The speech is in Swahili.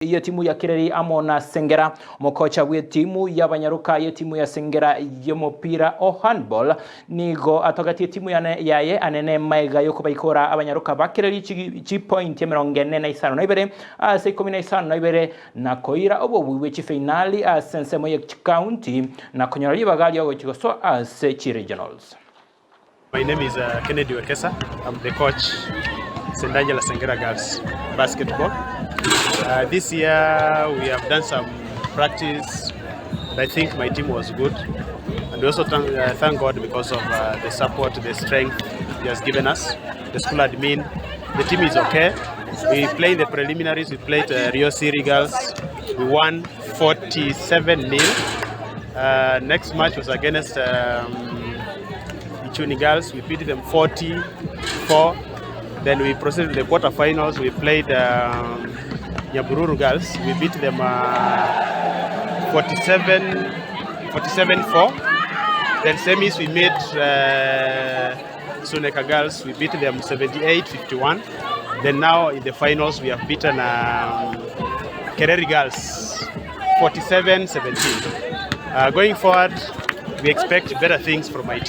Iyo timu ya Kireri amo na Sengera mukocha we timu y'abanyaruka iyo timu ya Sengera y'umupira o handball nigo atogatiye timu yaye anene maiga yo kubayikora abanyaruka ba Kireri ci point 45 na ibere ase 15 na ibere na koira obo wiwe ci finali sensemo ya county na konyora libagali yo chigoso ase ci regionals. My name is Kennedy Wekesa. I'm the coach Sendangela Sengera Girls Basketball. This year we have done some practice. I think my team was good, and we also thank God because of the support, the strength He has given us. The school admin, the team is okay. We played the preliminaries. We played Rio City Girls. We won 47-0. Next match was against Ichuni Girls. We beat them 44. Then we proceeded to the quarterfinals. We played Nyamira Girls. We beat them 47-4. Then semis we met Suneka Girls. We beat them 78-51. Then now in the finals we have beaten Kereri Girls 47-17. Going forward, we expect better things from my team.